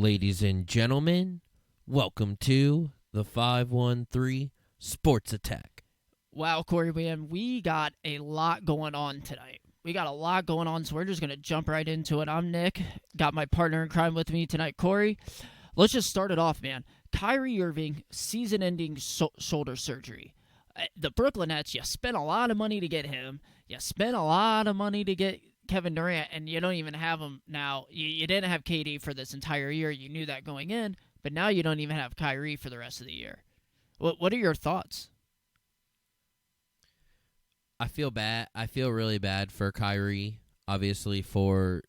Ladies and gentlemen, welcome to the 513 Sports Attack. Wow, Cory, man, we got a lot going on tonight. So we're just going to jump right into it. I'm Nick. Got my partner in crime with me tonight, Cory. Let's just start it off, man. Kyrie Irving, season-ending shoulder surgery. The Brooklyn Nets, you spent a lot of money to get him. You spent a lot of money to get Kevin Durant, and you don't even have him now. You didn't have KD for this entire year. You knew that going in, but now you don't even have Kyrie for the rest of the year. What are your thoughts? I feel bad. I feel really bad for Kyrie, obviously, for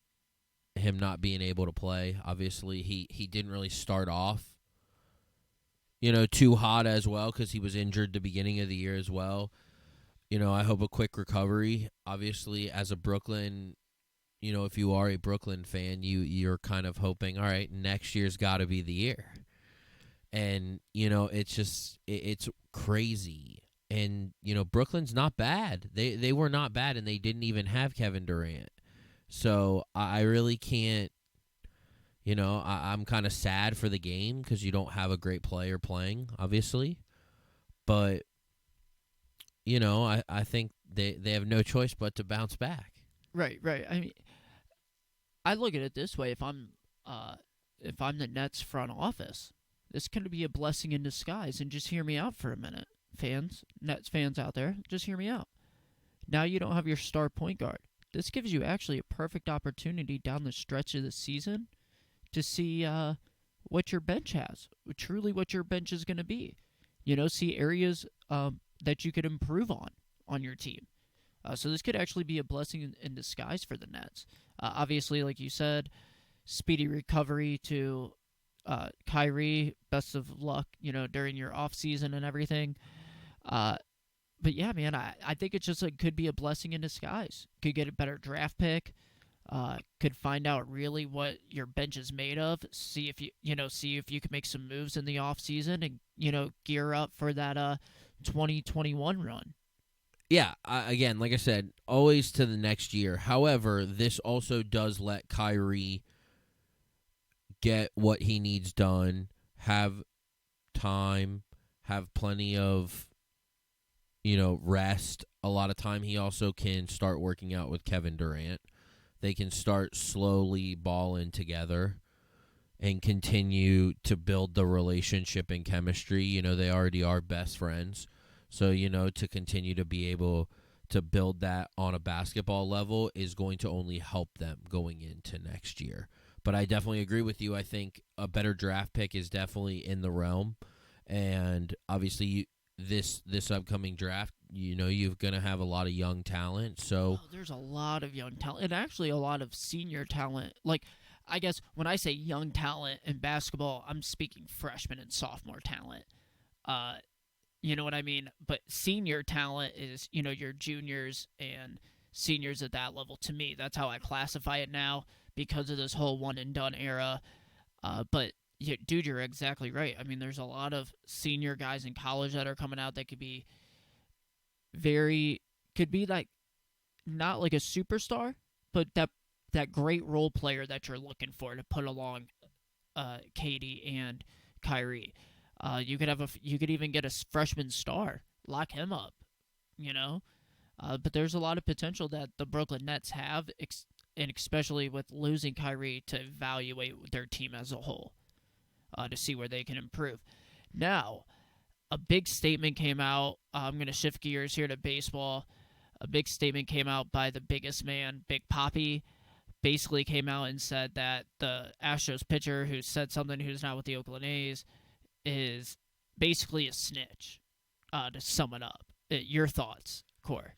him not being able to play. Obviously, he didn't really start off, too hot as well because he was injured the beginning of the year as well. I hope a quick recovery. Obviously, as a Brooklyn, if you are a Brooklyn fan, you're kind of hoping, all right, next year's got to be the year. And, it's crazy. And, Brooklyn's not bad. They were not bad, and they didn't even have Kevin Durant. So I really can't, I'm kind of sad for the game because you don't have a great player playing, obviously. But, I think they have no choice but to bounce back. Right. I mean, I look at it this way: if I'm the Nets front office, this could be a blessing in disguise. And just hear me out for a minute, Nets fans out there. Just hear me out. Now you don't have your star point guard. This gives you actually a perfect opportunity down the stretch of the season to see what your bench has, truly what your bench is going to be. See areas that you could improve on your team. So this could actually be a blessing in disguise for the Nets. Obviously, like you said, speedy recovery to Kyrie. Best of luck, during your off season and everything. But yeah, man, I think it's just could be a blessing in disguise. Could get a better draft pick. Could find out really what your bench is made of. See if you can make some moves in the off season and gear up for that 2021 run. Yeah, again, like I said, always to the next year. However, this also does let Kyrie get what he needs done, have time, have plenty of, rest. A lot of time he also can start working out with Kevin Durant. They can start slowly balling together and continue to build the relationship and chemistry. They already are best friends. So, to continue to be able to build that on a basketball level is going to only help them going into next year. But I definitely agree with you. I think a better draft pick is definitely in the realm. And obviously, this upcoming draft, you're going to have a lot of young talent. So there's a lot of young talent and actually a lot of senior talent. Like, I guess when I say young talent in basketball, I'm speaking freshman and sophomore talent. You know what I mean? But senior talent is, your juniors and seniors at that level. To me, that's how I classify it now because of this whole one-and-done era. But, yeah, dude, you're exactly right. I mean, there's a lot of senior guys in college that are coming out that could be like, not like a superstar, but that great role player that you're looking for to put along KD and Kyrie. You could even get a freshman star, lock him up, But there's a lot of potential that the Brooklyn Nets have, and especially with losing Kyrie, to evaluate their team as a whole, to see where they can improve. Now, a big statement came out. I'm going to shift gears here to baseball. A big statement came out by the biggest man, Big Pappi. Basically came out and said that the Astros pitcher who said something who's not with the Oakland A's is basically a snitch, to sum it up. Your thoughts, Cory?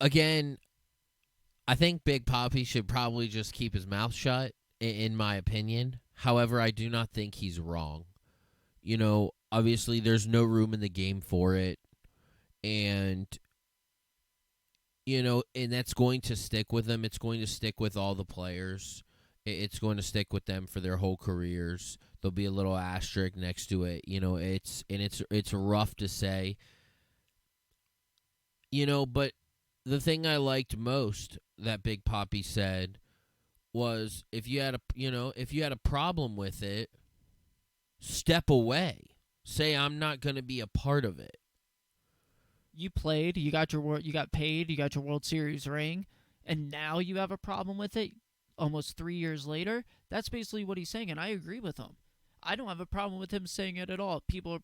again, I think Big Papi should probably just keep his mouth shut, in my opinion. However, I do not think he's wrong. Obviously there's no room in the game for it. And, and that's going to stick with them. It's going to stick with all the players. It's going to stick with them for their whole careers. There'll be a little asterisk next to it. It's rough to say. But the thing I liked most that Big Papi said was if you had a problem with it, step away. Say I'm not going to be a part of it. You played, you got paid, you got your World Series ring, and now you have a problem with it almost 3 years later. That's basically what he's saying, and I agree with him. I don't have a problem with him saying it at all. People are,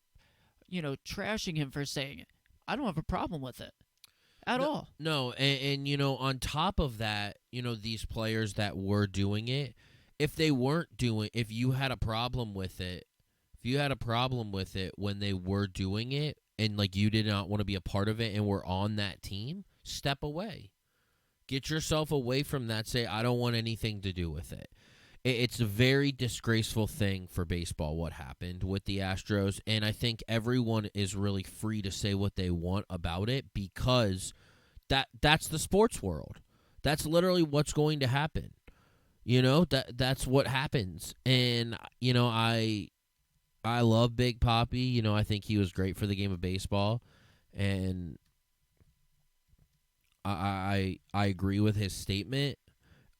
trashing him for saying it. I don't have a problem with it at all. No, and on top of that, these players that were doing it, if you had a problem with it, when they were doing it and like you did not want to be a part of it and were on that team, step away. Get yourself away from that. Say, I don't want anything to do with it. It's a very disgraceful thing for baseball what happened with the Astros, and I think everyone is really free to say what they want about it because that's the sports world. That's literally what's going to happen. That's what happens. And I love Big Pappi. I think he was great for the game of baseball, and I agree with his statement.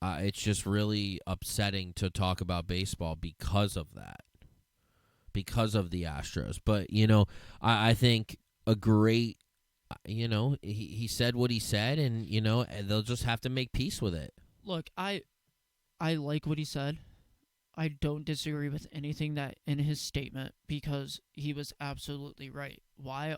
It's just really upsetting to talk about baseball because of that, because of the Astros. But, I think a great, he said what he said, and, they'll just have to make peace with it. Look, I like what he said. I don't disagree with anything that in his statement because he was absolutely right. Why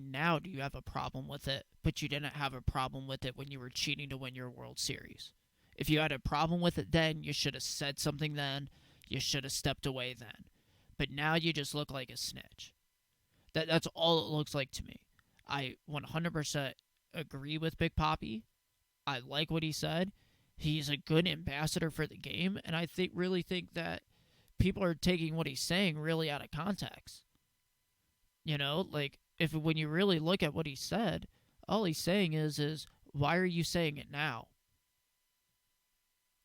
now do you have a problem with it, but you didn't have a problem with it when you were cheating to win your World Series? If you had a problem with it then, you should have said something then. You should have stepped away then. But now you just look like a snitch. That's all it looks like to me. I 100% agree with Big Pappi. I like what he said. He's a good ambassador for the game, and I really think that people are taking what he's saying really out of context. Like when you really look at what he said, all he's saying is why are you saying it now?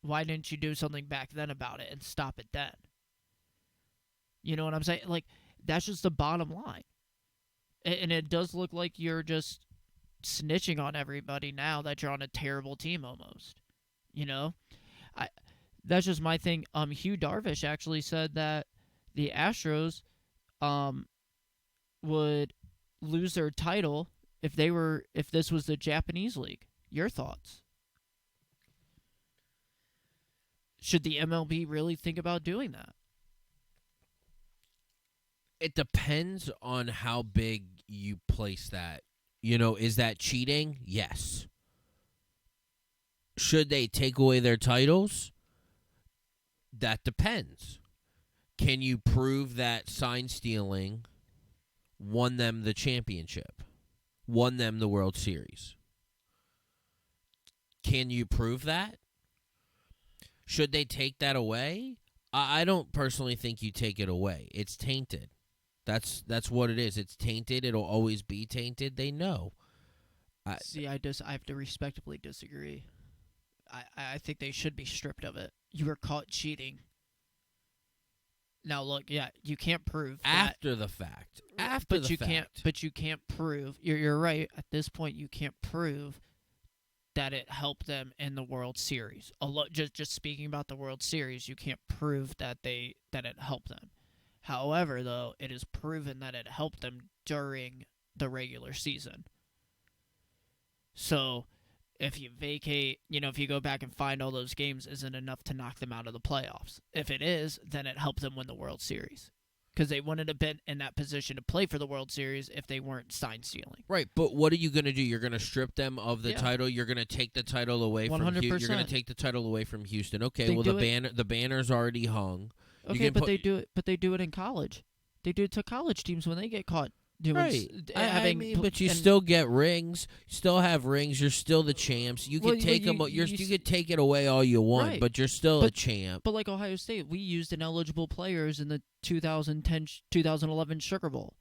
Why didn't you do something back then about it and stop it then? You know what I'm saying? Like, that's just the bottom line. And it does look like you're just snitching on everybody now that you're on a terrible team almost. That's just my thing. Hugh Darvish actually said that the Astros would lose their title if this was the Japanese league. Your thoughts? Should the MLB really think about doing that? It depends on how big you place that. Is that cheating? Yes. Should they take away their titles? That depends. Can you prove that sign stealing won them the championship? Won them the World Series? Can you prove that? Should they take that away? I don't personally think you take it away. It's tainted. That's what it is. It's tainted. It'll always be tainted. They know. I have to respectfully disagree. I think they should be stripped of it. You were caught cheating. Now look, yeah, you can't prove after the fact. But you can't prove. You're right. At this point, you can't prove that it helped them in the World Series. Just speaking about the World Series, you can't prove that it helped them. However, though, it is proven that it helped them during the regular season. So, if you vacate, if you go back and find all those games, isn't enough to knock them out of the playoffs. If it is, then it helped them win the World Series. Because they wouldn't have been in that position to play for the World Series if they weren't sign stealing. Right, but what are you going to do? You're going to strip them of the title. You're going to take the title away 100%. from Houston. You're going to take the title away from Houston. Okay, the banner's already hung. Okay, but they do it. But they do it in college. They do it to college teams when they get caught doing. Right. But you still get rings. You still have rings. You're still the champs. You can take them. You can take it away all you want, right. But you're still a champ. But like Ohio State, we used ineligible players in the 2010-2011 Sugar Bowl.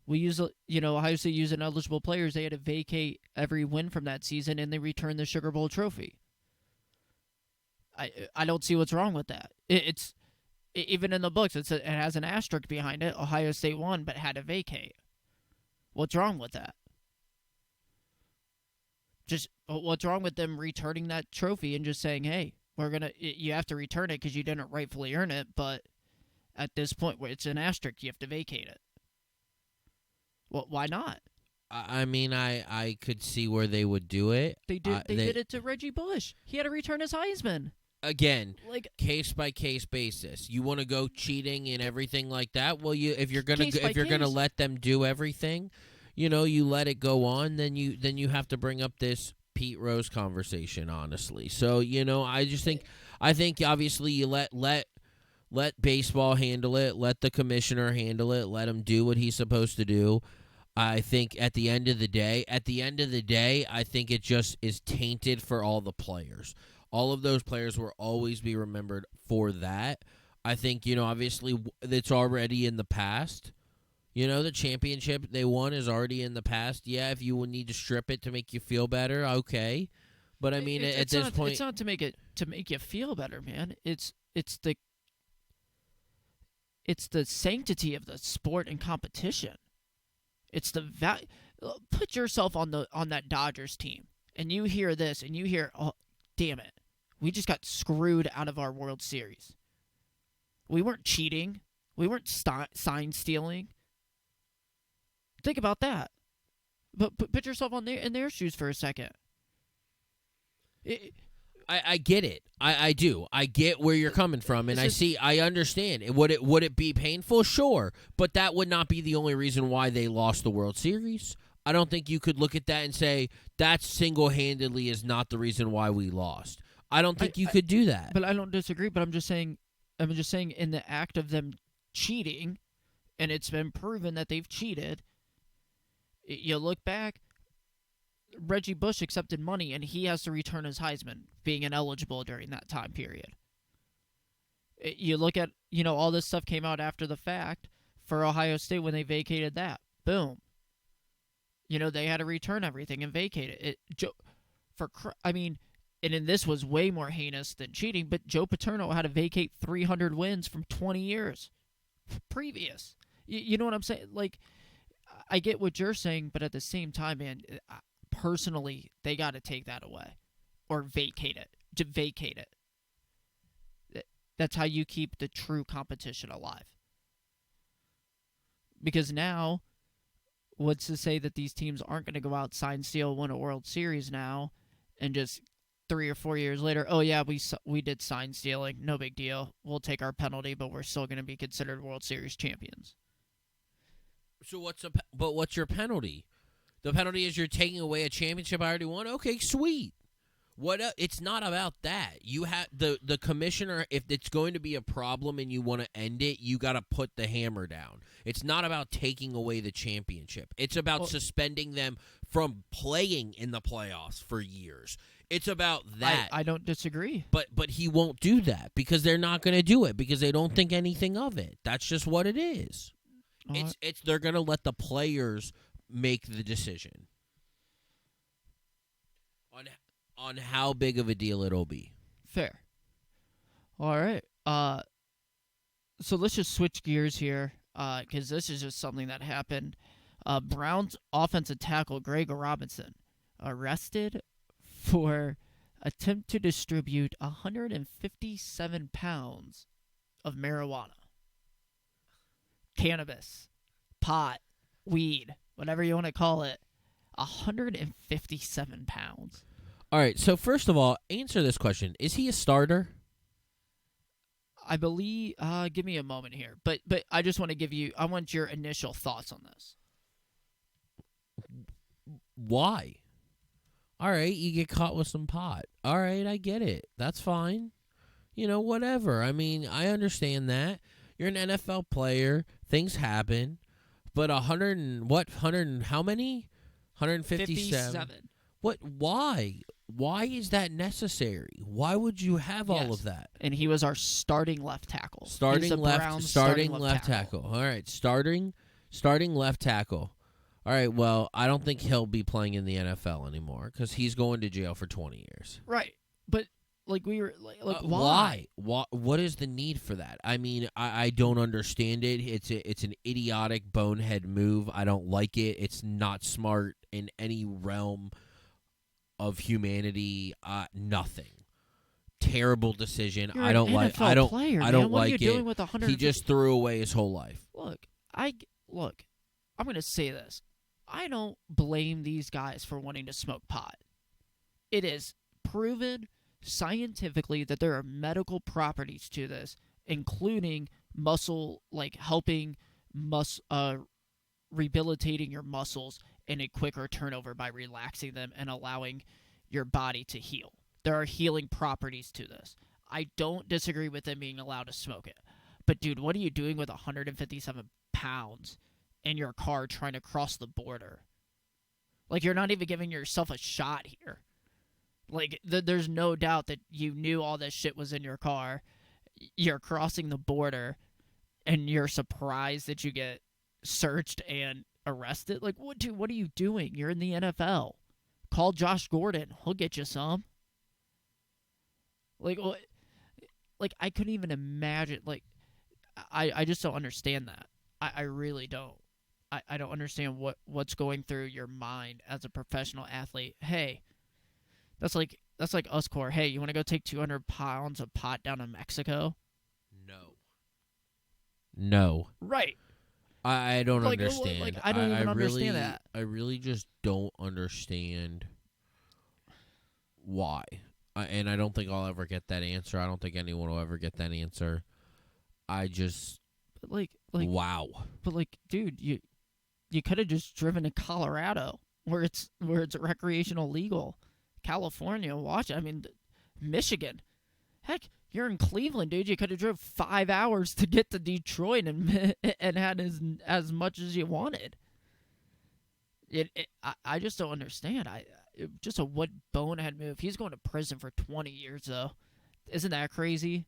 We use, Ohio State used ineligible players. They had to vacate every win from that season, and they returned the Sugar Bowl trophy. I don't see what's wrong with that. It's even in the books, it has an asterisk behind it. Ohio State won, but had to vacate. What's wrong with that? Just what's wrong with them returning that trophy and just saying, "Hey, you have to return it because you didn't rightfully earn it, but at this point where it's an asterisk, you have to vacate it. Well, why not? I mean, I could see where they would do it. They did it to Reggie Bush. He had to return his Heisman. Again, Like, case by case basis. You want to go cheating and everything like that? Well, if you're gonna let them do everything, you let it go on. Then you have to bring up this Pete Rose conversation. Honestly, so I think obviously you let baseball handle it. Let the commissioner handle it. Let him do what he's supposed to do. I think at the end of the day, I think it just is tainted for all the players. All of those players will always be remembered for that. I think, obviously it's already in the past. The championship they won is already in the past. Yeah, if you would need to strip it to make you feel better, okay. But I mean, at this point, it's not to make you feel better, man. It's the sanctity of the sport and competition. It's the value. Put yourself on that Dodgers team, and you hear this, and you hear, oh, damn it, we just got screwed out of our World Series. We weren't cheating. We weren't sign stealing. Think about that. But put yourself in their shoes for a second. I get it. I do. I get where you're coming from, and I understand. Would it be painful? Sure, but that would not be the only reason why they lost the World Series. I don't think you could look at that and say that single-handedly is not the reason why we lost. I don't think you could do that. But I don't disagree. But I'm just saying in the act of them cheating, and it's been proven that they've cheated. You look back. Reggie Bush accepted money, and he has to return his Heisman, being ineligible during that time period. You look at, all this stuff came out after the fact for Ohio State when they vacated that. Boom. They had to return everything and vacate it. And this was way more heinous than cheating, but Joe Paterno had to vacate 300 wins from 20 years previous. You know what I'm saying? Like, I get what you're saying, but at the same time, man, personally, they got to take that away or vacate it. To vacate it. That's how you keep the true competition alive. Because now, what's to say that these teams aren't going to go out, sign, steal, win a World Series now, and just 3 or 4 years later, oh yeah, we did sign stealing, no big deal. We'll take our penalty, but we're still going to be considered World Series champions. So what's your penalty? The penalty is you're taking away a championship I already won? Okay, sweet. It's not about that. You have the commissioner, if it's going to be a problem and you want to end it, you got to put the hammer down. It's not about taking away the championship. It's about suspending them from playing in the playoffs for years. It's about that. I don't disagree. But he won't do that because they're not going to do it because they don't think anything of it. That's just what it is. They're going to let the players make the decision on how big of a deal it'll be. Fair. All right. So let's just switch gears here because this is just something that happened. Browns offensive tackle Greg Robinson arrested for attempt to distribute 157 pounds of marijuana, cannabis, pot, weed, whatever you want to call it. 157 pounds. All right, so first of all, answer this question. Is he a starter? I believe, give me a moment here. But I just want to I want your initial thoughts on this. Why? All right, you get caught with some pot. All right, I get it. That's fine. Whatever. I mean, I understand that. You're an NFL player. Things happen. But 100 and how many? 157. 57. What? Why? Why is that necessary? Why would you have all of that? And he was our starting left tackle. Starting left tackle. All right, starting left tackle. All right, well, I don't think he'll be playing in the NFL anymore because he's going to jail for 20 years. Right, but why? What is the need for that? I mean, I don't understand it. It's an idiotic bonehead move. I don't like it. It's not smart in any realm of humanity. Nothing. terrible decision. You're I don't an like. NFL I don't. player, I don't man. What like are you it. doing with 100? He just threw away his whole life. Look. I'm gonna say this. I don't blame these guys for wanting to smoke pot. It is proven scientifically that there are medical properties to this, including muscle, like helping rehabilitating your muscles in a quicker turnover by relaxing them and allowing your body to heal. There are healing properties to this. I don't disagree with them being allowed to smoke it. But, dude, what are you doing with 157 pounds in your car trying to cross the border? Like, you're not even giving yourself a shot here. Like, there's no doubt that you knew all this shit was in your car. You're crossing the border, and you're surprised that you get searched and arrested. Like, what are you doing? You're in the NFL. Call Josh Gordon. He'll get you some. Like, I couldn't even imagine. Like, I just don't understand that. I really don't. I don't understand what's going through your mind as a professional athlete. Hey, that's like us, Cory. Hey, you want to go take 200 pounds of pot down to Mexico? No. Right. I don't understand. Like, I don't even understand that. I really just don't understand why. And I don't think I'll ever get that answer. I don't think anyone will ever get that answer. I just... wow. But, like, dude, you could have just driven to Colorado, where it's recreational legal. California, Michigan. Heck, you're in Cleveland, dude. You could have drove 5 hours to get to Detroit and had as much as you wanted. I just don't understand. Just a what bonehead move. He's going to prison for 20 years, though. Isn't that crazy?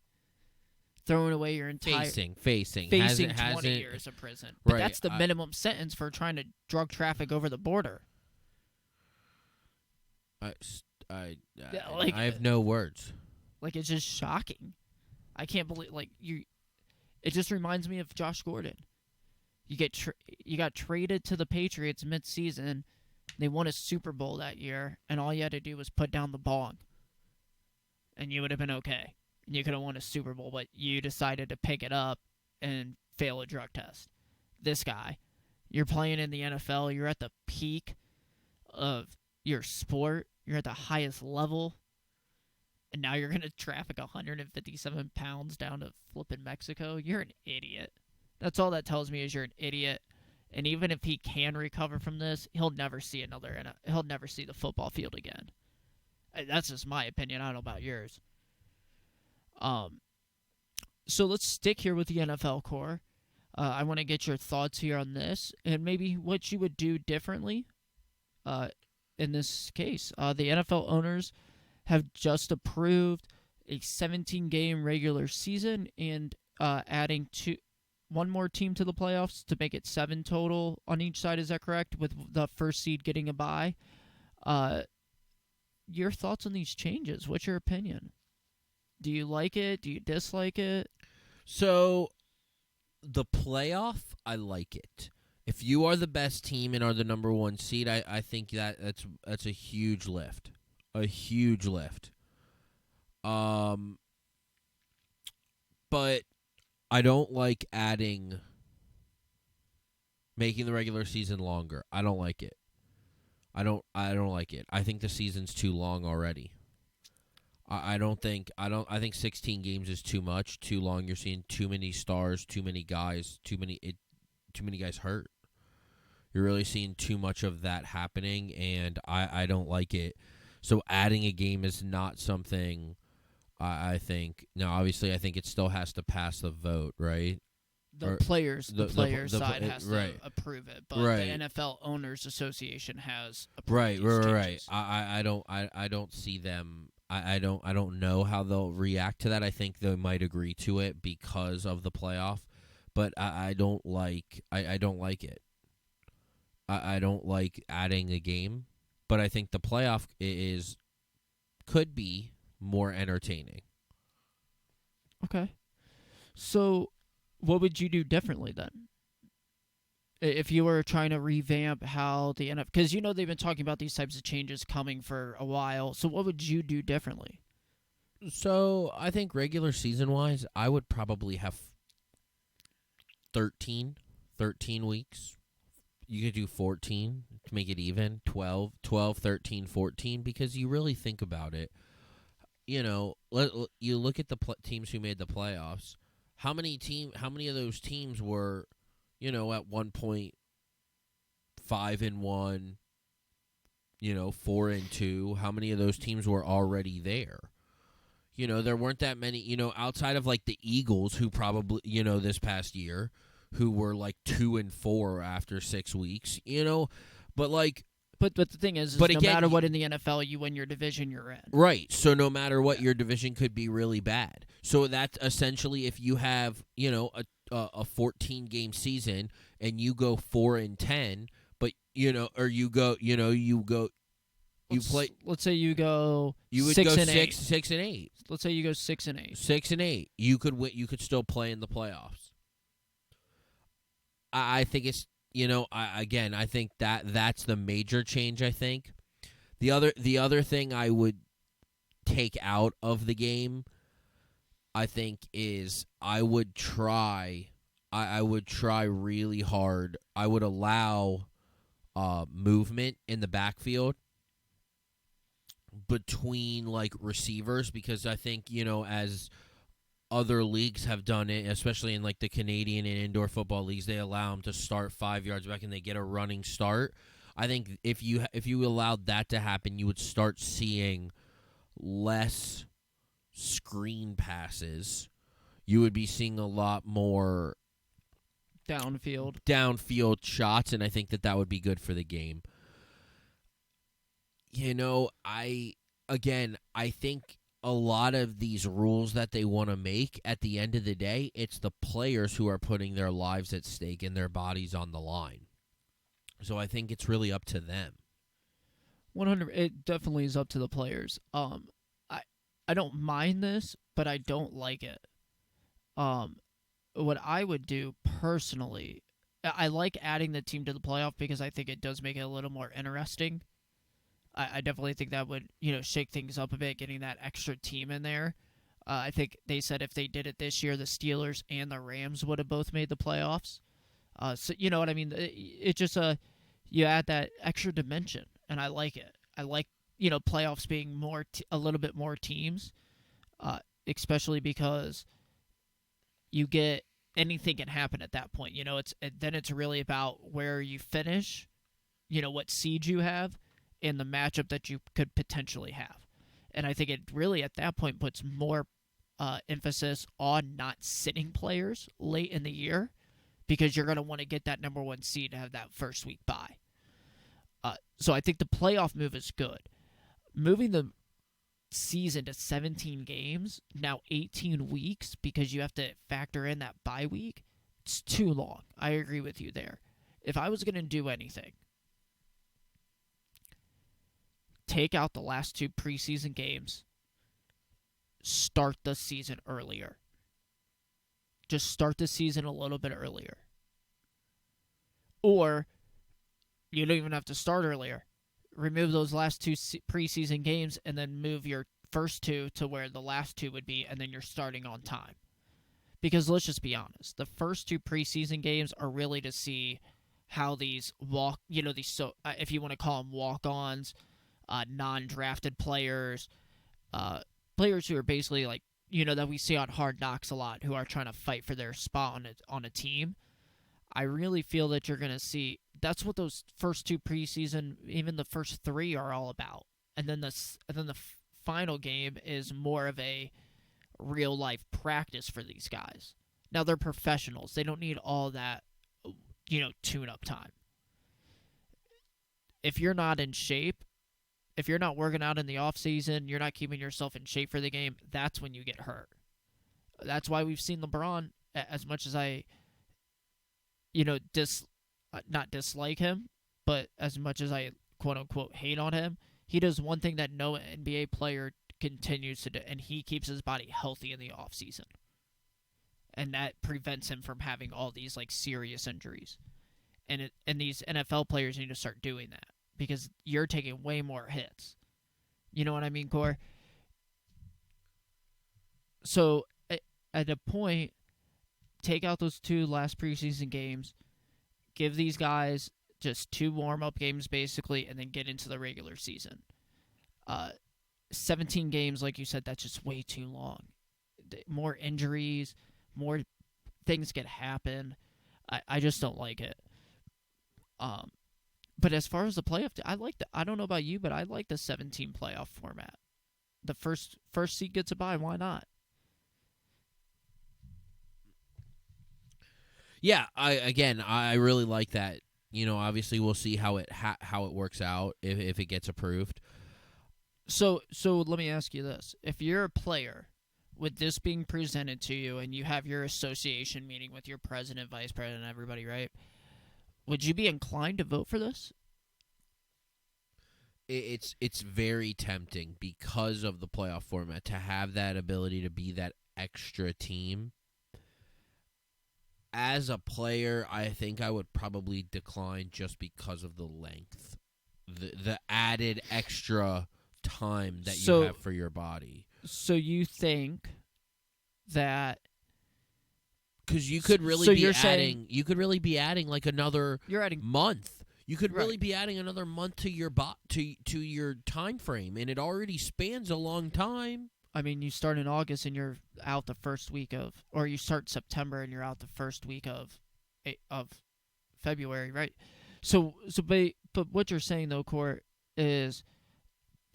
Throwing away your entire... Facing 20 years of prison. But right, that's the minimum sentence for trying to drug traffic over the border. I have no words. Like, it's just shocking. I can't believe, it just reminds me of Josh Gordon. You got traded to the Patriots mid-season. They won a Super Bowl that year, and all you had to do was put down the bong. And you would have been okay. And you could have won a Super Bowl, but you decided to pick it up and fail a drug test. This guy, you're playing in the NFL, you're at the peak of your sport, you're at the highest level, and now you're going to traffic 157 pounds down to flipping Mexico? You're an idiot. That's all that tells me is you're an idiot. And even if he can recover from this, he'll never see the football field again. That's just my opinion. I don't know about yours. So let's stick here with the NFL core. I want to get your thoughts here on this and maybe what you would do differently in this case. The NFL owners have just approved a 17-game regular season and adding one more team to the playoffs to make it 7 total on each side. Is that correct? With the first seed getting a bye. Your thoughts on these changes? What's your opinion? Do you like it? Do you dislike it? So, the playoff, I like it. If you are the best team and are the number 1 seed, I think that's a huge lift. A huge lift. But I don't like making the regular season longer. I don't like it. I don't like it. I think the season's too long already. I think 16 games is too much, too long. You're seeing too many stars, too many guys, too many guys hurt. You're really seeing too much of that happening, and I don't like it. So adding a game is not something I think. Now, obviously, I think it still has to pass the vote, right? The players side has to approve it, but the NFL Owners Association has approved these changes. I don't see them. I don't know how they'll react to that. I think they might agree to it because of the playoff, but I don't like it. I don't like adding a game, but I think the playoff could be more entertaining. Okay. So what would you do differently then? If you were trying to revamp how the NFL... Because they've been talking about these types of changes coming for a while. So what would you do differently? So I think regular season wise, I would probably have 13, 13 weeks. You could do 14 to make it even, 12, 12, 13, 14, because you really think about it. You look at the teams who made the playoffs. How many of those teams were, at one point 5-1, 4-2? How many of those teams were already there? There weren't that many, outside of like the Eagles, who probably, this past year, who were like 2-4 after 6 weeks, but like, But the thing is but no again, matter what in the NFL, you win your division, you're in. right. So no matter what, your division could be really bad. So that's essentially, if you have, a 14-game season and you go 4-10, but or you go, Let's say you go. You would 6 go and 6 and 8. Let's say you go 6 and 8. 6-8. You could win. You could still play in the playoffs. I think it's I think that's the major change. I think the other thing I would take out of the game, I think, is I would try really hard. I would allow movement in the backfield between like receivers, because I think, as other leagues have done it, especially in like the Canadian and indoor football leagues, they allow them to start 5 yards back and they get a running start. I think if you allowed that to happen, you would start seeing less screen passes. You would be seeing a lot more downfield shots, and I think that would be good for the game. I think a lot of these rules that they want to make, at the end of the day, it's the players who are putting their lives at stake and their bodies on the line. So I think it's really up to them. 100. It definitely is up to the players. I don't mind this, but I don't like it. What I would do personally, I like adding the team to the playoff because I think it does make it a little more interesting. I definitely think that would, shake things up a bit, getting that extra team in there. I think they said if they did it this year, the Steelers and the Rams would have both made the playoffs. So you know what I mean? It just you add that extra dimension, and I like it. I like playoffs being a little bit more teams, especially because you get anything can happen at that point. Then it's really about where you finish, what seed you have, and the matchup that you could potentially have. And I think it really at that point puts more emphasis on not sitting players late in the year, because you're going to want to get that number 1 seed to have that first week bye. So I think the playoff move is good. Moving the season to 17 games, now 18 weeks, because you have to factor in that bye week, it's too long. I agree with you there. If I was going to do anything, take out the last 2 preseason games, start the season earlier. Just start the season a little bit earlier. Or you don't even have to start earlier. Remove those last 2 preseason games and then move your first 2 to where the last 2 would be, and then you're starting on time. Because let's just be honest, the first 2 preseason games are really to see how these if you want to call them walk-ons, non-drafted players, players who are basically like, that we see on Hard Knocks a lot, who are trying to fight for their spot on a team. I really feel that you're going to see that's what those first 2 preseason, even the first 3, are all about. And then the final game is more of a real life practice for these guys. Now they're professionals; they don't need all that, tune-up time. If you're not in shape, if you're not working out in the off season, you're not keeping yourself in shape for the game, that's when you get hurt. That's why we've seen LeBron, as much as I, not dislike him, but as much as I quote unquote hate on him, he does one thing that no NBA player continues to do, and he keeps his body healthy in the off season. And that prevents him from having all these like serious injuries. And these NFL players need to start doing that, because you're taking way more hits. You know what I mean, Cory? So at a point, take out those 2 last preseason games, give these guys just 2 warm-up games basically, and then get into the regular season. 17 games, like you said, that's just way too long. More injuries, more things could happen. I just don't like it. But as far as the playoff, I don't know about you, but I like the 17 playoff format. The first seed gets a bye. Why not? Yeah, I really like that. Obviously we'll see how it works out if it gets approved. So let me ask you this: if you're a player, with this being presented to you, and you have your association meeting with your president, vice president, everybody, right? Would you be inclined to vote for this? It's very tempting because of the playoff format to have that ability to be that extra team. As a player, I think I would probably decline just because of the length, the added extra time that you have for your body. So you think that because you could really you could really be adding like another month. You could really be adding another month to your to your time frame, and it already spans a long time. I mean, you start in August and you're out the first week of, or you start September and you're out the first week of February, right? But what you're saying though, Court, is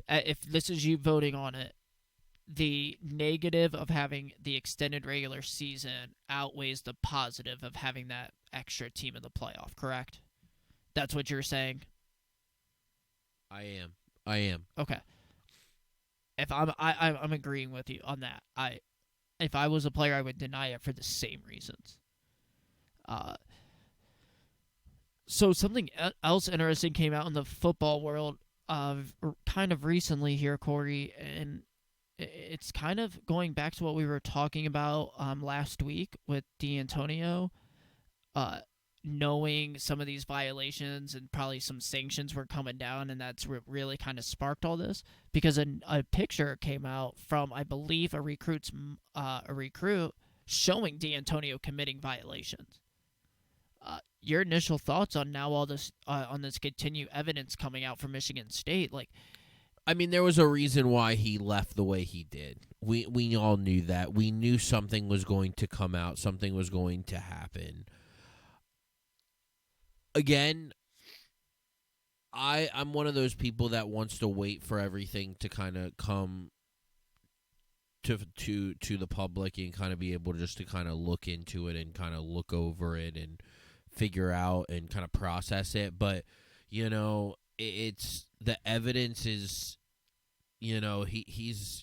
if this is you voting on it, the negative of having the extended regular season outweighs the positive of having that extra team in the playoff, correct? That's what you're saying? I am. Okay. If I'm agreeing with you on that. If I was a player, I would deny it for the same reasons. So something else interesting came out in the football world kind of recently here, Cory, and it's kind of going back to what we were talking about last week with Diantonio, knowing some of these violations and probably some sanctions were coming down, and that's really kind of sparked all this, because a picture came out from, I believe, a recruit showing Diantonio committing violations. Your initial thoughts on now all this on this continued evidence coming out from Michigan State? Like, I mean, there was a reason why he left the way he did. We all knew that. We knew something was going to come out. Something was going to happen. Again, I'm one of those people that wants to wait for everything to kind of come to the public and kind of be able just to kind of look into it and kind of look over it and figure out and kind of process it. But, it's the evidence is, he's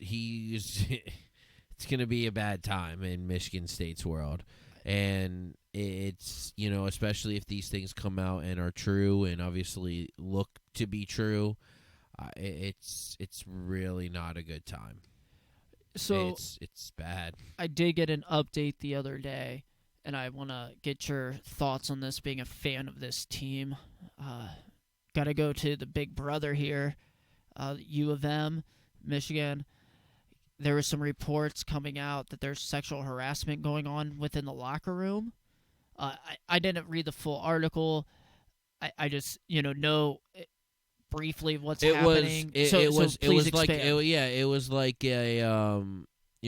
it's going to be a bad time in Michigan State's world. And it's, especially if these things come out and are true and obviously look to be true, it's really not a good time. So it's bad. I did get an update the other day, and I want to get your thoughts on this, being a fan of this team. Got to go to the big brother here, U of M, Michigan. There were some reports coming out that there's sexual harassment going on within the locker room. I didn't read the full article. I just know briefly what's happening. It was like a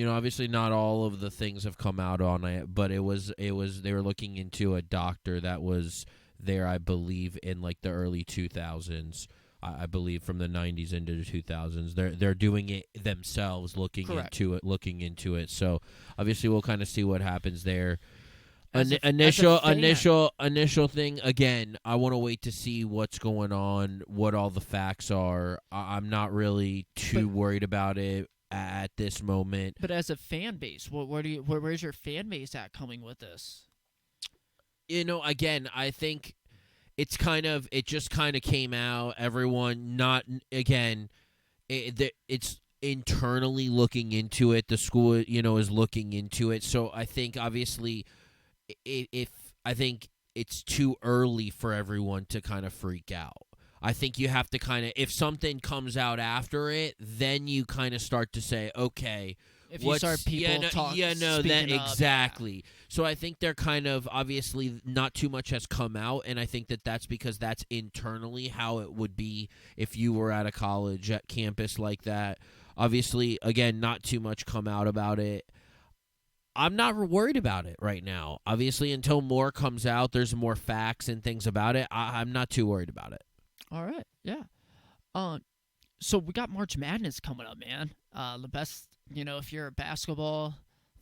obviously not all of the things have come out on it, but it was they were looking into a doctor that was there, I believe, in like the early 2000s. I believe from the 90s into the 2000s. They're doing it themselves, looking into it. So obviously we'll kind of see what happens there. Initial thing, again, I want to wait to see what's going on, what all the facts are. I'm not really too worried about it at this moment. But as a fan base, where's your fan base at coming with this? Again, I think it just kind of came out. Everyone, it's internally looking into it. The school, is looking into it. So I think obviously, I think it's too early for everyone to kind of freak out. I think you have to kind of, if something comes out after it, then you kind of start to say, okay, If you start people speaking up, exactly. So I think they're kind of, obviously not too much has come out, and I think that that's because that's internally how it would be if you were at a college at campus like that. Obviously, again, not too much come out about it. I'm not worried about it right now. Obviously, until more comes out, there's more facts and things about it. I'm not too worried about it. All right, yeah. So we got March Madness coming up, man. The best, if you're a basketball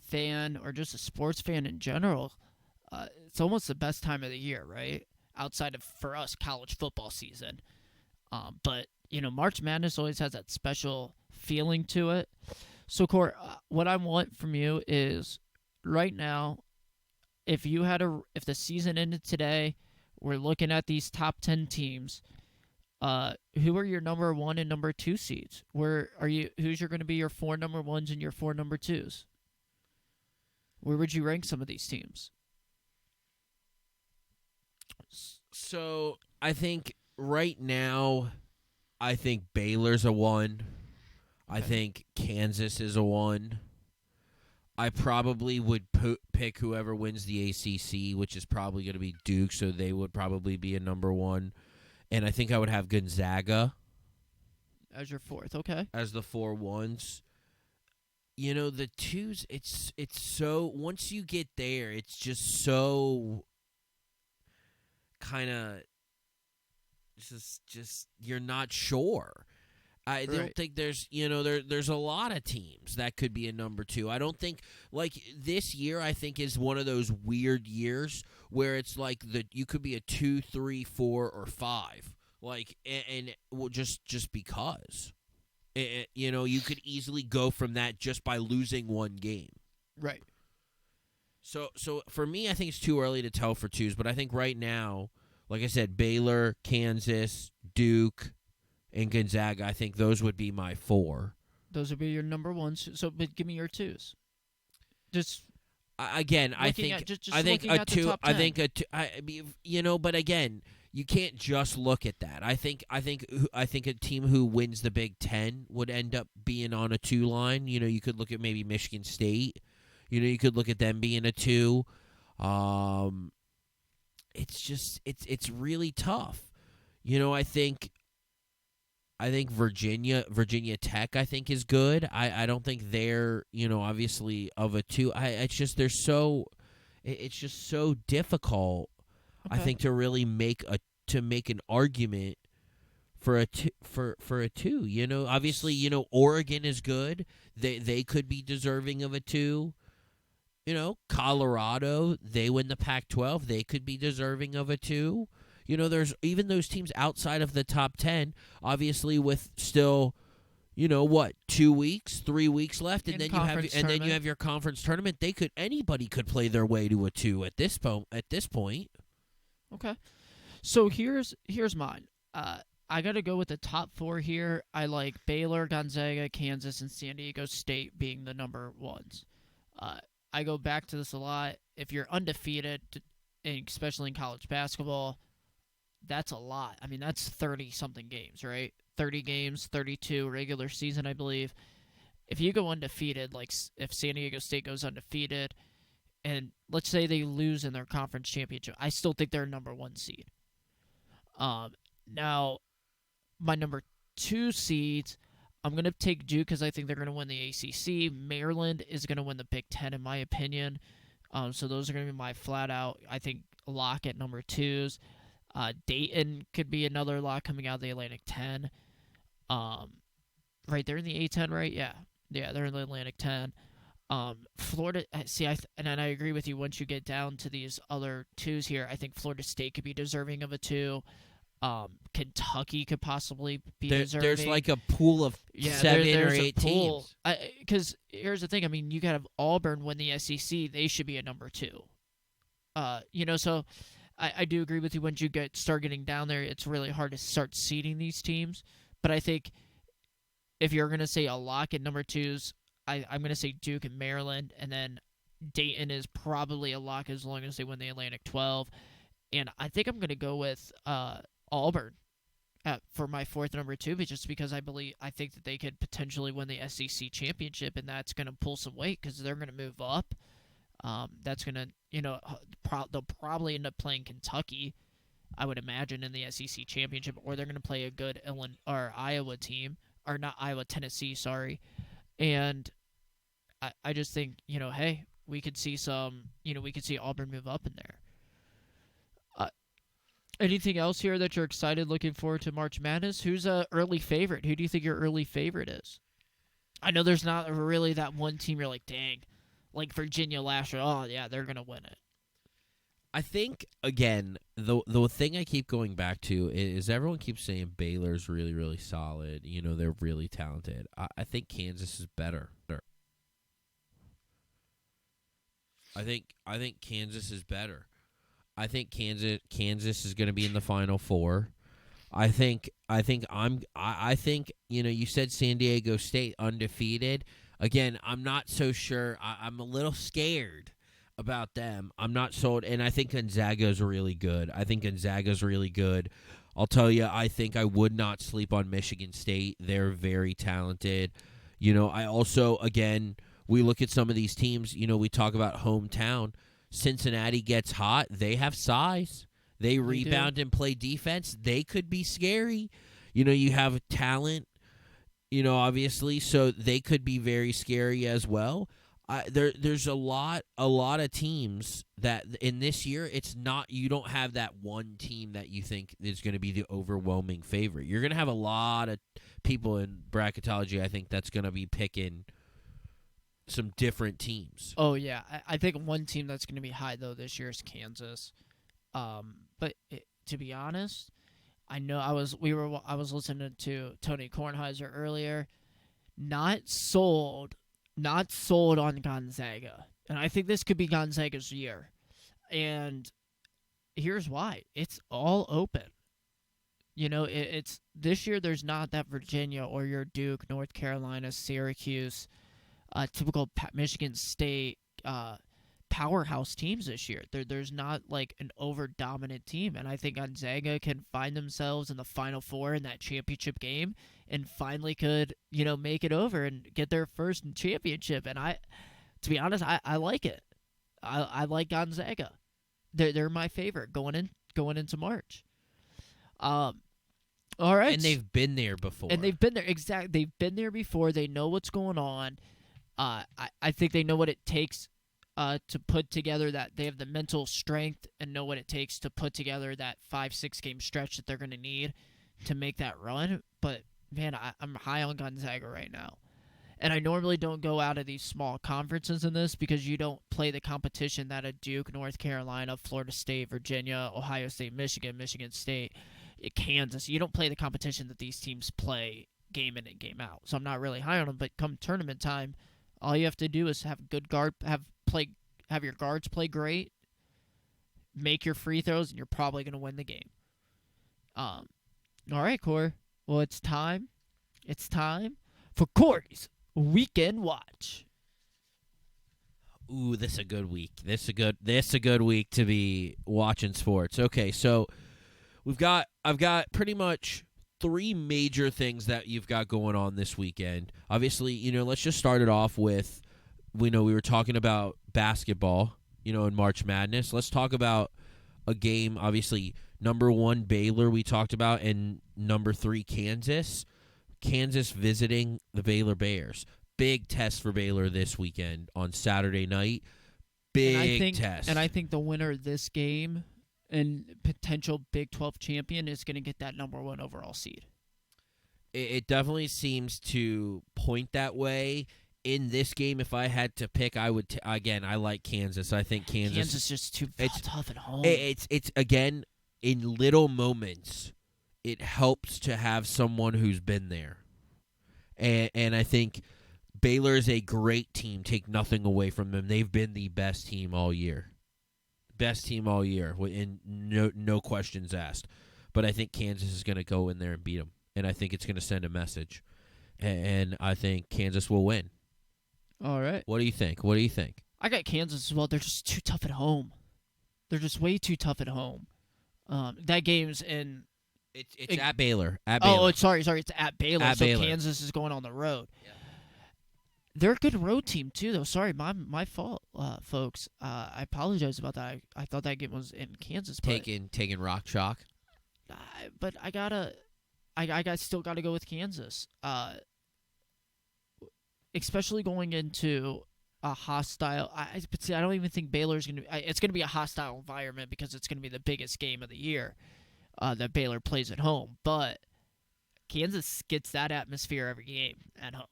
fan or just a sports fan in general, it's almost the best time of the year, right? Outside of, for us, college football season. But March Madness always has that special feeling to it. So, Cory, what I want from you is right now, if the season ended today, we're looking at these top 10 teams. Who are your number 1 and number 2 seeds? Who's going to be your 4 number 1s and your 4 number 2s? Where would you rank some of these teams? So I think right now, I think Baylor's a 1. I think Kansas is a 1. I probably would pick whoever wins the ACC, which is probably going to be Duke, so they would probably be a number 1. And I think I would have Gonzaga as your 4th, okay? As the 4 1s. The 2s, it's so, once you get there, it's just so kind of just you're not sure. I don't think there's, there's a lot of teams that could be a number 2. I don't think, like, this year I think is one of those weird years where it's like you could be a 2, 3, 4, or 5. Like, and well, just because. You could easily go from that just by losing one game. Right. So for me, I think it's too early to tell for 2s, but I think right now, like I said, Baylor, Kansas, Duke, and Gonzaga, I think those would be my 4. Those would be your number 1s. So, but give me your 2s. Just again, I think I think a 2. I think a 2. But again, you can't just look at that. I think a team who wins the Big Ten would end up being on a 2 line. You could look at maybe Michigan State. You could look at them being a 2. It's just it's really tough. I think Virginia Tech, I think, is good. I don't think they're, obviously of a 2. It's just so difficult. Okay. I think to really make an argument for a 2. Obviously, Oregon is good. They could be deserving of a 2. Colorado, they win the Pac-12. They could be deserving of a 2. There's even those teams outside of the top 10, obviously with still, 2 weeks, 3 weeks left, and then you have your conference tournament. Anybody could play their way to a 2 at this point. Okay, so here's mine. I got to go with the top 4 here. I like Baylor, Gonzaga, Kansas, and San Diego State being the number 1s. I go back to this a lot. If you're undefeated, especially in college basketball, that's a lot. I mean, that's 30-something games, right? 30 games, 32 regular season, I believe. If you go undefeated, like if San Diego State goes undefeated, and let's say they lose in their conference championship, I still think they're a number 1 seed. Now, my number 2 seeds, I'm going to take Duke because I think they're going to win the ACC. Maryland is going to win the Big Ten, in my opinion. So those are going to be my flat-out, I think, lock at number 2s. Dayton could be another lock coming out of the Atlantic 10. Right, they're in the A10, right? Yeah, they're in the Atlantic 10. Florida, and I agree with you. Once you get down to these other 2s here, I think Florida State could be deserving of a 2. Kentucky could possibly be deserving. There's like a pool of 7 or 8 teams. Because here's the thing. I mean, you got to have Auburn win the SEC. They should be a number 2. So I do agree with you. Once you start getting down there, it's really hard to start seeding these teams. But I think if you're going to say a lock at number 2s, I'm going to say Duke and Maryland, and then Dayton is probably a lock as long as they win the Atlantic 12. And I think I'm going to go with Auburn. for my fourth number 2, but just because I think that they could potentially win the SEC championship, and that's going to pull some weight because they're going to move up. That's going to, they'll probably end up playing Kentucky, I would imagine, in the SEC championship, or they're going to play a good Iowa team, or not Iowa, Tennessee, sorry. And I just think, hey, we could see we could see Auburn move up in there. Anything else here that you're excited, looking forward to March Madness? Who's a early favorite? Who do you think your early favorite is? I know there's not really that one team you're like, dang, like Virginia last year. Oh, yeah, they're going to win it. I think, again, the thing I keep going back to is everyone keeps saying Baylor's really, really solid. They're really talented. I think Kansas is better. I think Kansas is better. I think Kansas is going to be in the Final Four. I think you said San Diego State undefeated. Again, I'm not so sure. I'm a little scared about them. I'm not sold, and I think Gonzaga's really good. I'll tell you, I think I would not sleep on Michigan State. They're very talented. I also, again, we look at some of these teams, we talk about hometown. Cincinnati gets hot. They have size. They rebound and play defense. They could be scary. You have talent, obviously, so they could be very scary as well. There's a lot of teams that in this year, it's not, you don't have that one team that you think is going to be the overwhelming favorite. You're going to have a lot of people in bracketology, I think, that's going to be picking some different teams. Oh, yeah. I think one team that's going to be high, though, this year is Kansas. But to be honest, I know I was listening to Tony Kornheiser earlier. Not sold on Gonzaga. And I think this could be Gonzaga's year. And here's why. It's all open. It's this year there's not that Virginia or your Duke, North Carolina, Syracuse, typical Michigan State powerhouse teams this year. There's not like an over-dominant team, and I think Gonzaga can find themselves in the Final Four in that championship game and finally could, make it over and get their first championship. And to be honest, I like it. I like Gonzaga. They're my favorite going into March. All right. And they've been there before. Exactly. They've been there before. They know what's going on. I think they know what it takes to put together that. They have the mental strength and know what it takes to put together that 5-6 game stretch that they're going to need to make that run. But, man, I'm high on Gonzaga right now. And I normally don't go out of these small conferences in this because you don't play the competition that a Duke, North Carolina, Florida State, Virginia, Ohio State, Michigan State, Kansas. You don't play the competition that these teams play game in and game out. So I'm not really high on them. But come tournament time, all you have to do is have your guards play great, make your free throws, and you're probably going to win the game. All right, Cory. Well, it's time. It's time for Cory's Weekend Watch. Ooh, this is a good week. This is a good week to be watching sports. Okay, so I've got pretty much 3 major things that you've got going on this weekend. Obviously, let's just start it off with, we were talking about basketball, in March Madness. Let's talk about a game, obviously, number 1, Baylor we talked about, and number 3, Kansas. Kansas visiting the Baylor Bears. Big test for Baylor this weekend on Saturday night. Big test. And I think the winner of this game and potential Big 12 champion is going to get that number 1 overall seed. It definitely seems to point that way. In this game, if I had to pick, I would again. I like Kansas. I think Kansas is just too tough at home. It's again, in little moments, it helps to have someone who's been there, and I think Baylor is a great team. Take nothing away from them. They've been the best team all year, and no questions asked. But I think Kansas is going to go in there and beat them, and I think it's going to send a message, and I think Kansas will win. All right. What do you think? I got Kansas as well. They're just too tough at home. They're just way too tough at home. That game's in It's at Baylor. Oh, sorry. It's at Baylor. At so Baylor. Kansas is going on the road. Yeah. They're a good road team too, though. Sorry, my fault, folks. I apologize about that. I thought that game was in Kansas. Taking rock chalk. But I still gotta go with Kansas. Especially going into a hostile. But see, I don't even think Baylor's gonna. It's gonna be a hostile environment because it's gonna be the biggest game of the year that Baylor plays at home. But Kansas gets that atmosphere every game at home,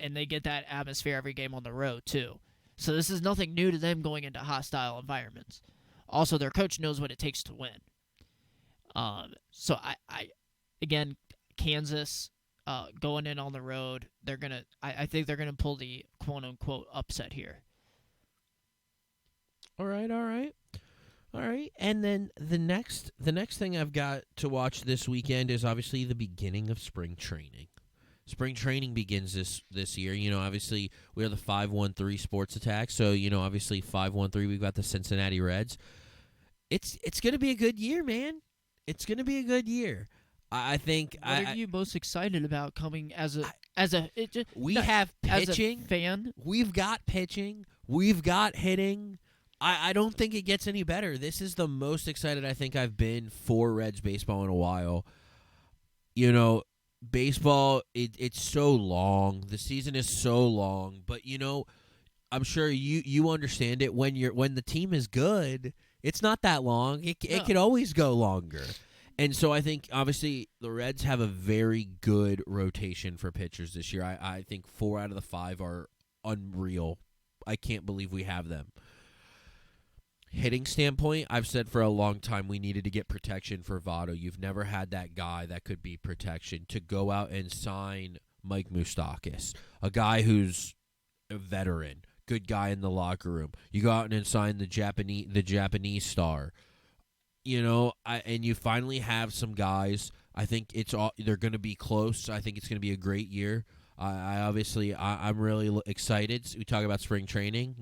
and they get that atmosphere every game on the road too. So this is nothing new to them going into hostile environments. Also, their coach knows what it takes to win. So again, Kansas going in on the road, I think they're gonna pull the quote unquote upset here. All right. And then the next thing I've got to watch this weekend is obviously the beginning of spring training. Spring training begins this year. Obviously we are the 513 Sports Attack, so obviously 513 we've got the Cincinnati Reds. It's gonna be a good year, man. It's gonna be a good year. I think. What are you most excited about coming as a have pitching. As a fan? We've got pitching. We've got hitting. I don't think it gets any better. This is the most excited I think I've been for Reds baseball in a while. Baseball, it's so long. The season is so long, but I'm sure you understand it. When the team is good, it's not that long. It could always go longer. And so I think, obviously, the Reds have a very good rotation for pitchers this year. I think 4 out of the 5 are unreal. I can't believe we have them. Hitting standpoint, I've said for a long time we needed to get protection for Votto. You've never had that guy that could be protection. To go out and sign Mike Moustakas, a guy who's a veteran, good guy in the locker room. You go out and sign the Japanese star. And you finally have some guys. I think they're going to be close. I think it's going to be a great year. I'm really excited. We talk about spring training.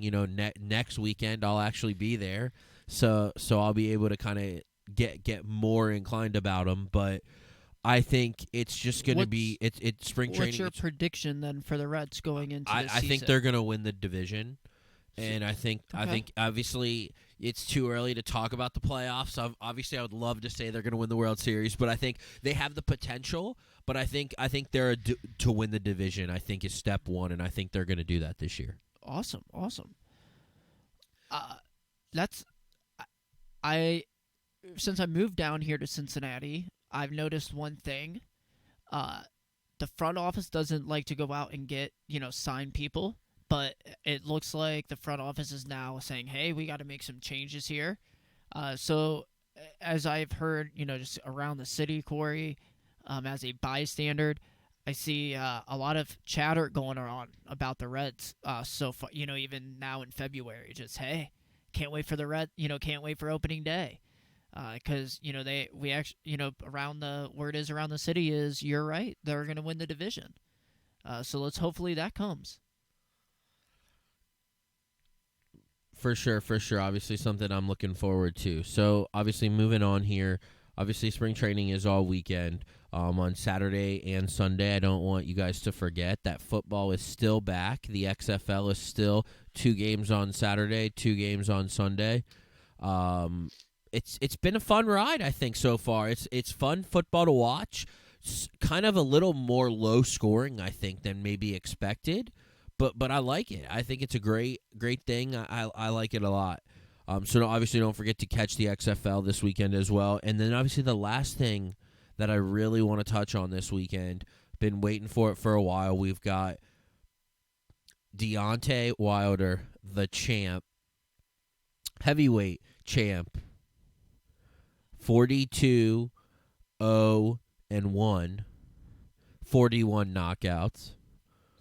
Next weekend I'll actually be there, so I'll be able to kind of get more inclined about them. But I think it's just going to be it's spring training. What's your prediction then for the Reds going into the season? I think they're going to win the division. And I think obviously it's too early to talk about the playoffs. Obviously, I would love to say they're going to win the World Series, but I think they have the potential. But I think they're to win the division. I think is step one, and I think they're going to do that this year. Awesome. Since I moved down here to Cincinnati, I've noticed one thing. The front office doesn't like to go out and get sign people. But it looks like the front office is now saying, hey, we got to make some changes here. So as I've heard, just around the city, Cory, as a bystander, I see a lot of chatter going on about the Reds so far, even now in February. Just, hey, can't wait for the Reds, can't wait for opening day. Because, word is around the city is, you're right, they're going to win the division. So let's hopefully that comes. For sure. Obviously, something I'm looking forward to. So, obviously, moving on here. Obviously, spring training is all weekend on Saturday and Sunday. I don't want you guys to forget that football is still back. The XFL is still 2 games on Saturday, 2 games on Sunday. It's been a fun ride, I think, so far. It's fun football to watch. It's kind of a little more low scoring, I think, than maybe expected. But I like it. I think it's a great thing. I like it a lot. So obviously don't forget to catch the XFL this weekend as well. And then obviously the last thing that I really want to touch on this weekend, been waiting for it for a while. We've got Deontay Wilder, the champ, heavyweight champ, 42-0-1, 41 knockouts.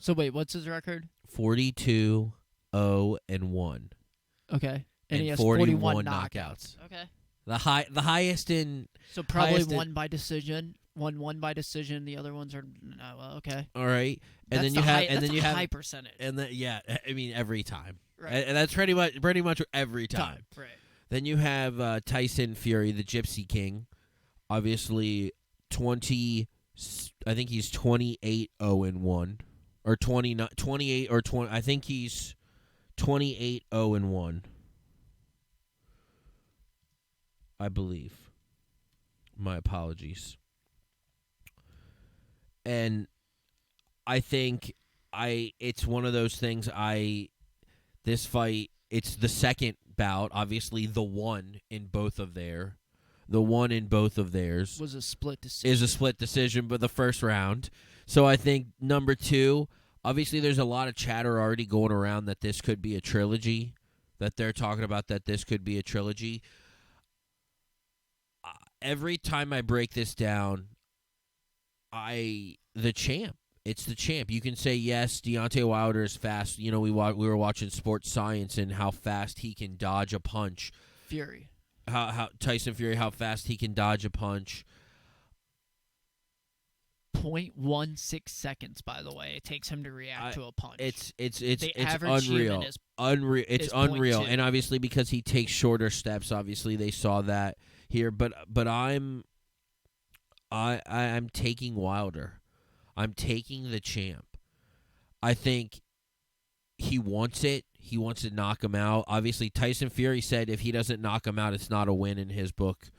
So wait, what's his record? 42-0-1. Okay. And he has 41 knockouts. Okay. The highest in. So probably one by decision. One by decision. The other ones are okay. All right. And that's then you have high percentage. And every time. Right. And that's pretty much every time. Right. Then you have Tyson Fury, the Gypsy King, obviously 20. I think he's 28-0-1 or 28 or 20. I think he's 28-0-1. I believe. My apologies. And I think it's one of those things this fight, it's the second bout, obviously the one in both of theirs Was a split decision. is a split decision, but the first round. So I think number 2, obviously there's a lot of chatter already going around that this could be a trilogy, that they're talking about that this could be a trilogy. Every time I break this down, the champ. It's the champ. You can say, yes, Deontay Wilder is fast. You know, we were watching Sports Science and how fast he can dodge a punch. Fury. How Tyson Fury, how fast he can dodge a punch. 0.16 seconds, by the way, it takes him to react to a punch. It's average unreal. It's unreal. 0.2. And obviously because he takes shorter steps, obviously they saw that here. But I'm taking Wilder. I'm taking the champ. I think he wants it. He wants to knock him out. Obviously, Tyson Fury said if he doesn't knock him out, it's not a win in his book.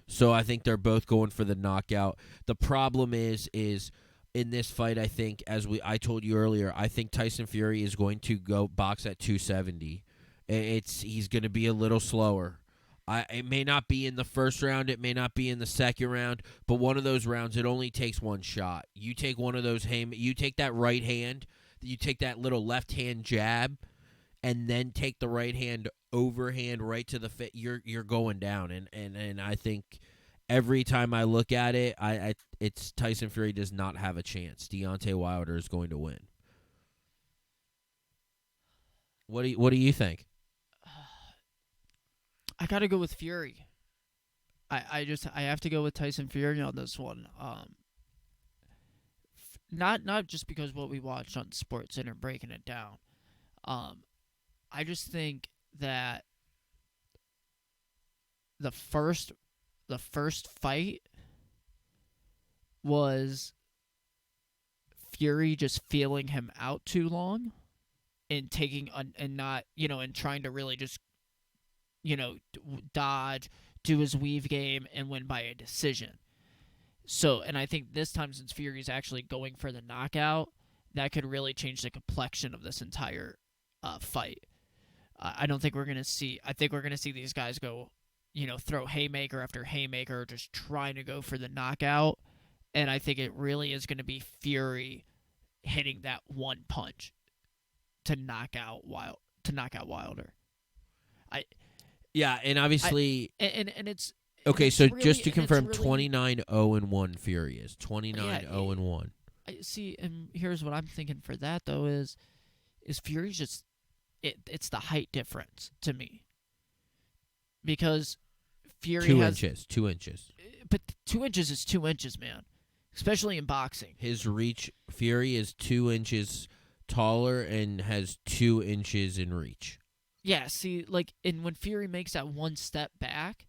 So I think they're both going for the knockout. The problem is in this fight, I think, I told you earlier, I think Tyson Fury is going to go box at 270. He's going to be a little slower. It may not be in the first round, it may not be in the second round, but one of those rounds, it only takes one shot. You take one of those you take that right hand, you take that little left hand jab, and then take the right hand overhand right to the fit. You're going down, and I think every time I look at it, it's Tyson Fury does not have a chance. Deontay Wilder is going to win. What do you think? I gotta go with Fury. I have to go with Tyson Fury on this one. Not just because what we watched on SportsCenter breaking it down. I just think that the first fight was Fury just feeling him out too long and taking and not, and trying to really just dodge, do his weave game, and win by a decision. So, and I think this time, since Fury's actually going for the knockout, that could really change the complexion of this entire fight. I don't think we're going to see... I think we're going to see these guys go, throw haymaker after haymaker, just trying to go for the knockout. And I think it really is going to be Fury hitting that one punch to knock out Wilder. Yeah, and obviously... And it's... Okay, it's so really, just to confirm, really, 29-0-1 Fury is. 29-0-1. See, and here's what I'm thinking for that, though, is Fury's just... It's the height difference to me. Because Fury 2 has... inches. 2 inches. But 2 inches is 2 inches, man. Especially in boxing. His reach... Fury is 2 inches taller and has 2 inches in reach. Yeah, see, and when Fury makes that one step back,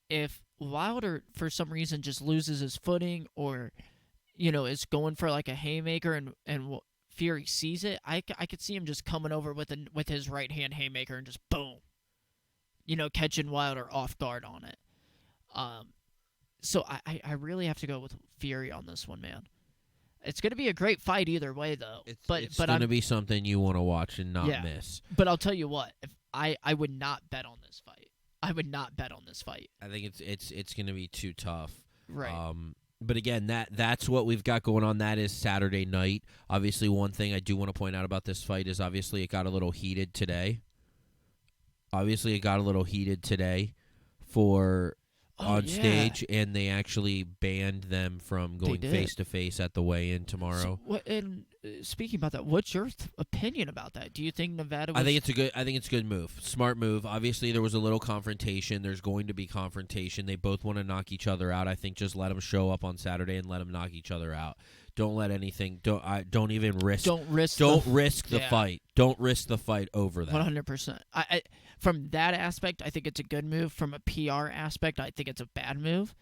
if Wilder, for some reason, just loses his footing or, is going for a haymaker and Fury sees it, I could see him just coming over with his right-hand haymaker and just boom, catching Wilder off guard on it. So I really have to go with Fury on this one, man. It's going to be a great fight either way, though. It's going to be something you want to watch and not miss. But I'll tell you what, if I would not bet on this fight. I would not bet on this fight. I think it's going to be too tough. Right. But again, that's what we've got going on. That is Saturday night. Obviously, one thing I do want to point out about this fight is obviously it got a little heated today. On stage, and they actually banned them from going face-to-face at the weigh-in tomorrow. And speaking about that, what's your opinion about that? Do you think Nevada was... I think it's a good move. Smart move. Obviously, there was a little confrontation. There's going to be confrontation. They both want to knock each other out. I think just let them show up on Saturday and let them knock each other out. Don't let anything... Don't even risk... Don't risk the fight. Don't risk the fight over that. 100%. From that aspect, I think it's a good move. From a PR aspect, I think it's a bad move.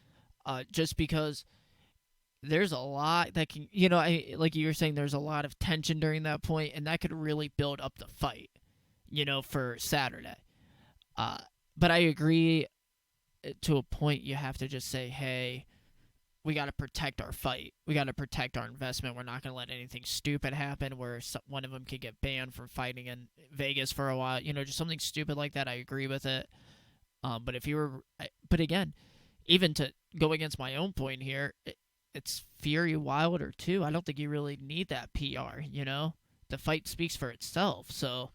just because there's a lot that can, like you were saying, there's a lot of tension during that point, and that could really build up the fight, for Saturday. Uh, but I agree to a point. You have to just say, hey, we got to protect our fight. We got to protect our investment. We're not going to let anything stupid happen where one of them could get banned from fighting in Vegas for a while. Just something stupid like that. I agree with it. But again, even to go against my own point here, it's Fury Wilder too. I don't think you really need that PR. The fight speaks for itself. So,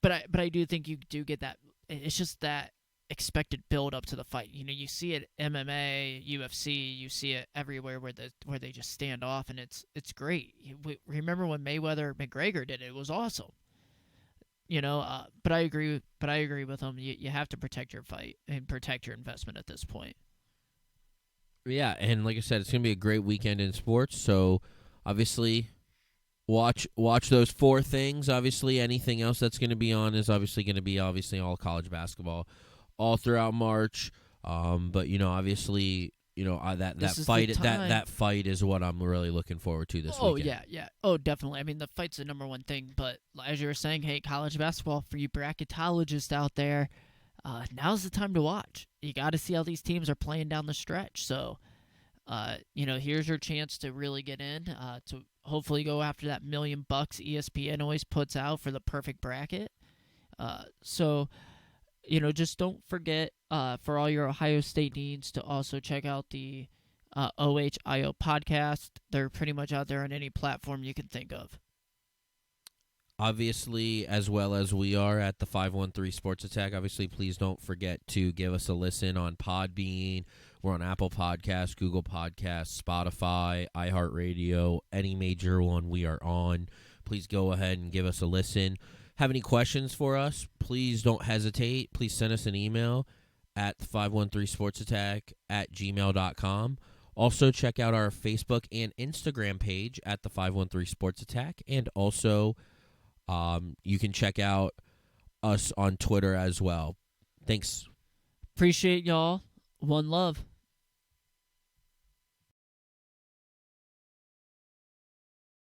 but I do think you do get that. It's just that expected build up to the fight. You see it MMA, UFC, you see it everywhere where they just stand off, and it's great. Remember when Mayweather McGregor did it? It was awesome. But I agree. But I agree with him. You have to protect your fight and protect your investment at this point. Yeah, and like I said, it's gonna be a great weekend in sports. So obviously, watch those four things. Obviously, anything else that's gonna be on is obviously gonna be all college basketball all throughout March. But obviously, that fight is what I'm really looking forward to this weekend. Yeah. Oh, definitely. I mean, the fight's the number one thing. But as you were saying, hey, college basketball for you bracketologists out there, now's the time to watch. You got to see how these teams are playing down the stretch. So, here's your chance to really get in, to hopefully go after that $1 million ESPN always puts out for the perfect bracket. So, just don't forget, for all your Ohio State needs, to also check out the OHIO podcast. They're pretty much out there on any platform you can think of. Obviously, as well as we are at the 513 Sports Attack, obviously, please don't forget to give us a listen on Podbean. We're on Apple Podcasts, Google Podcasts, Spotify, iHeartRadio, any major one we are on. Please go ahead and give us a listen. Have any questions for us? Please don't hesitate. Please send us an email at 513sportsattack@gmail.com. Also, check out our Facebook and Instagram page at the 513 Sports Attack, and also you can check out us on Twitter as well. Thanks. Appreciate y'all. One love.